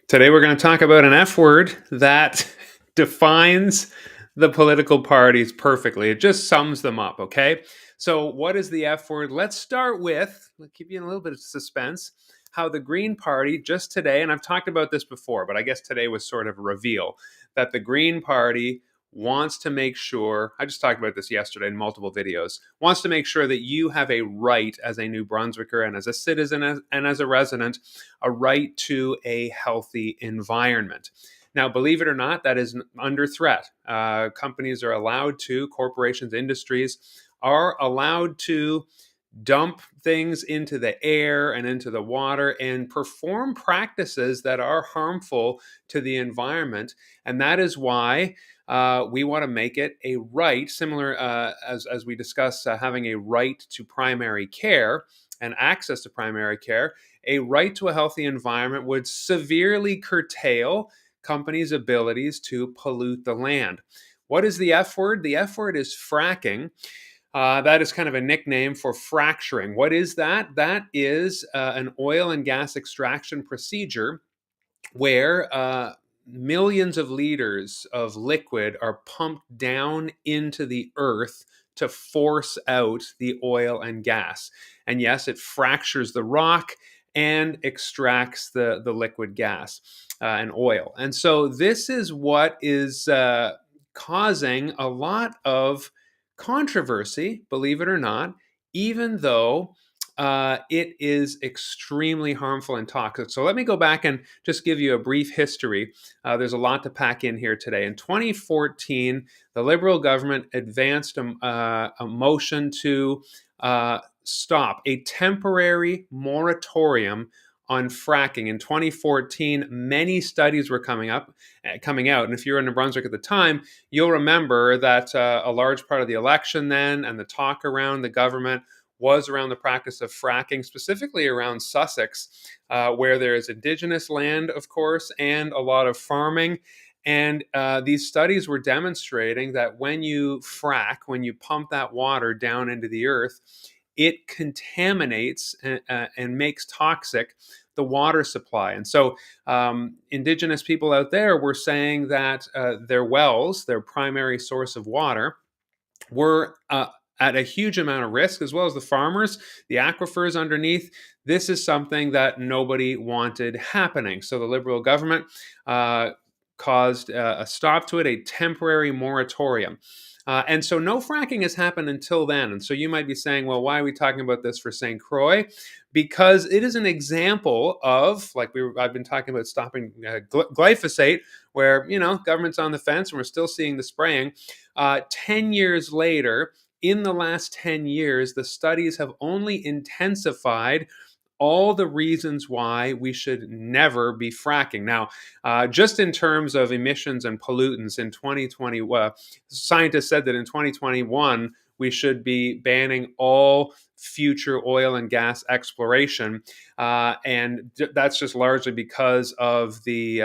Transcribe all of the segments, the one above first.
Today, we're going to talk about an F word that defines the political parties perfectly. It just sums them up, okay? So, what is the F word? Let's start with, I'll keep you in a little bit of suspense, how the Green Party just today, and I've talked about this before, but I guess today was sort of a reveal that the Green Party wants to make sure, I just talked about this yesterday in multiple videos, wants to make sure that you have a right as a New Brunswicker and as a citizen and as a resident, a right to a healthy environment. Now, believe it or not, that is under threat. Companies are allowed to, corporations, industries are allowed to dump things into the air and into the water and perform practices that are harmful to the environment. And that is why we want to make it a right, similar as we discuss having a right to primary care and access to primary care. A right to a healthy environment would severely curtail companies' abilities to pollute the land. What is the F word? The F word is fracking. That is kind of a nickname for fracturing. What is that? That is an oil and gas extraction procedure where millions of liters of liquid are pumped down into the earth to force out the oil and gas. And yes, it fractures the rock and extracts the liquid gas and oil. And so this is what is causing a lot of controversy, believe it or not, even though it is extremely harmful and toxic. So let me go back and just give you a brief history. There's a lot to pack in here today. In 2014, the Liberal government advanced a motion to stop a temporary moratorium on fracking. In 2014, many studies were coming out. And if you were in New Brunswick at the time, you'll remember that a large part of the election then and the talk around the government was around the practice of fracking, specifically around Sussex, where there is Indigenous land, of course, and a lot of farming. And these studies were demonstrating that when you frack, when you pump that water down into the earth, it contaminates and makes toxic the water supply. And so Indigenous people out there were saying that their wells, their primary source of water, were at a huge amount of risk, as well as the farmers, the aquifers underneath. This is something that nobody wanted happening. So the Liberal government caused a stop to it, a temporary moratorium. And so no fracking has happened until then. And so you might be saying, well, why are we talking about this for Saint Croix? Because it is an example of, I've been talking about stopping glyphosate, where, government's on the fence and we're still seeing the spraying. 10 years later, in the last 10 years, the studies have only intensified all the reasons why we should never be fracking. Now, just in terms of emissions and pollutants in 2020, scientists said that in 2021, we should be banning all future oil and gas exploration. And that's just largely because of the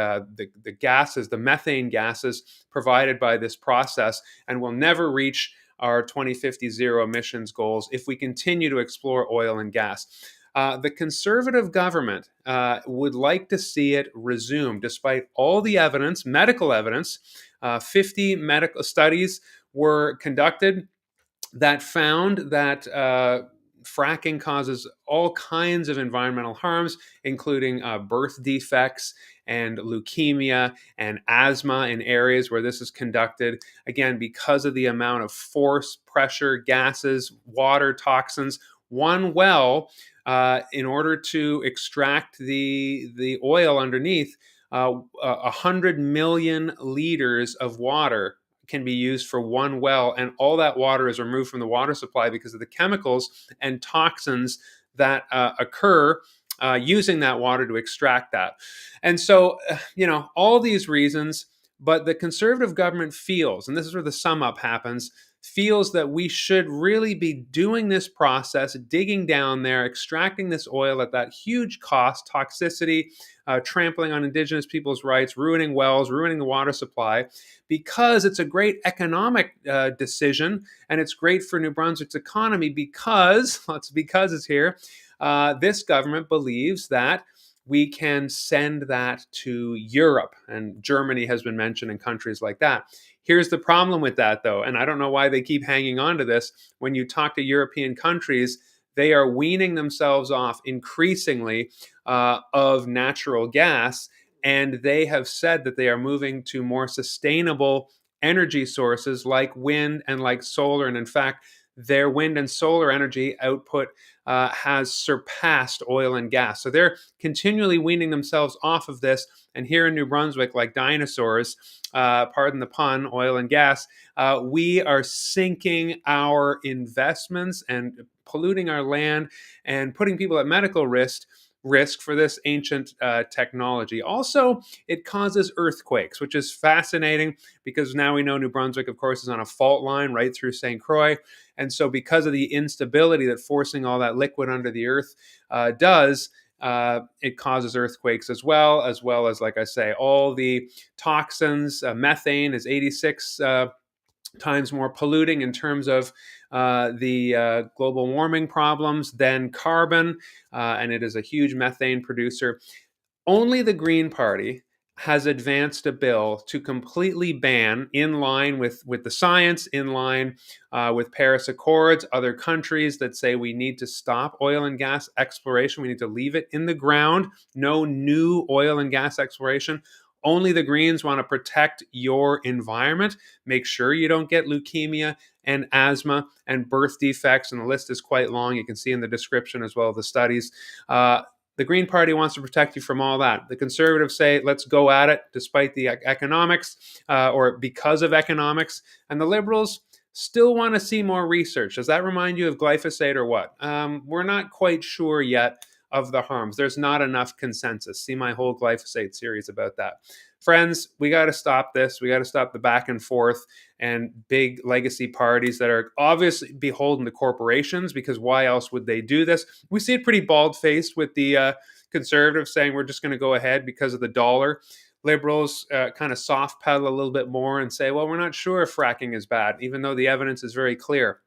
gases, the methane gases provided by this process, and we'll never reach our 2050 zero emissions goals if we continue to explore oil and gas. The Conservative government would like to see it resumed, despite all the evidence, medical evidence. 50 medical studies were conducted that found that fracking causes all kinds of environmental harms, including birth defects and leukemia and asthma in areas where this is conducted. Again, because of the amount of force, pressure, gases, water, toxins. One well, in order to extract the oil underneath, 100 million liters of water can be used for one well, and all that water is removed from the water supply because of the chemicals and toxins that occur using that water to extract that. And so, all these reasons, but the Conservative government feels, and this is where the sum up happens, feels that we should really be doing this process, digging down there, extracting this oil at that huge cost, toxicity, trampling on Indigenous people's rights, ruining wells, ruining the water supply, because it's a great economic decision, and it's great for New Brunswick's economy because, lots of because is here, this government believes that we can send that to Europe. And Germany has been mentioned in countries like that. Here's the problem with that, though, and I don't know why they keep hanging on to this. When you talk to European countries, they are weaning themselves off increasingly of natural gas, and they have said that they are moving to more sustainable energy sources like wind and like solar. And in fact, their wind and solar energy output has surpassed oil and gas. So they're continually weaning themselves off of this. And here in New Brunswick, like dinosaurs, pardon the pun, oil and gas, we are sinking our investments and polluting our land and putting people at medical risk for this ancient technology. Also, it causes earthquakes, which is fascinating because now we know New Brunswick, of course, is on a fault line right through Saint Croix. And so because of the instability that forcing all that liquid under the earth does, it causes earthquakes as well as, like I say, all the toxins. Methane is 86 times more polluting in terms of the global warming problems than carbon, and it is a huge methane producer. Only the Green Party has advanced a bill to completely ban, in line with the science, in line with Paris Accords, other countries that say we need to stop oil and gas exploration. We need to leave it in the ground. No new oil and gas exploration. Only the Greens want to protect your environment. Make sure you don't get leukemia and asthma and birth defects. And the list is quite long. You can see in the description as well as the studies. The Green Party wants to protect you from all that. The Conservatives say, let's go at it despite the economics or because of economics. And the Liberals still want to see more research. Does that remind you of glyphosate or what? We're not quite sure yet of the harms. There's not enough consensus. See my whole glyphosate series about that. Friends, we got to stop this. We got to stop the back and forth and big legacy parties that are obviously beholden to corporations, because why else would they do this? We see it pretty bald-faced with the Conservatives saying we're just going to go ahead because of the dollar. Liberals kind of soft pedal a little bit more and say, well, we're not sure if fracking is bad, even though the evidence is very clear.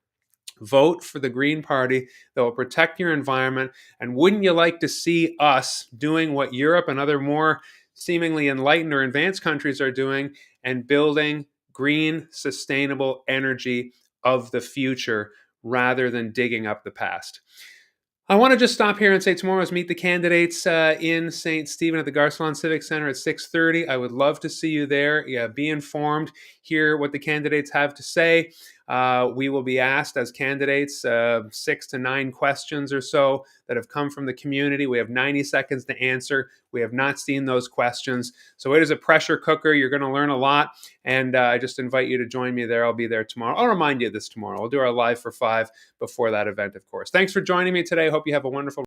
Vote for the Green Party that will protect your environment. And wouldn't you like to see us doing what Europe and other more seemingly enlightened or advanced countries are doing and building green, sustainable energy of the future rather than digging up the past? I want to just stop here and say tomorrow is Meet the Candidates in St. Stephen at the Garcelon Civic Center at 6:30. I would love to see you there. Yeah, be informed, hear what the candidates have to say. We will be asked as candidates 6 to 9 questions or so that have come from the community. We have 90 seconds to answer. We have not seen those questions. So it is a pressure cooker. You're going to learn a lot. And I just invite you to join me there. I'll be there tomorrow. I'll remind you of this tomorrow. We'll do our live for 5 before that event, of course. Thanks for joining me today. Hope you have a wonderful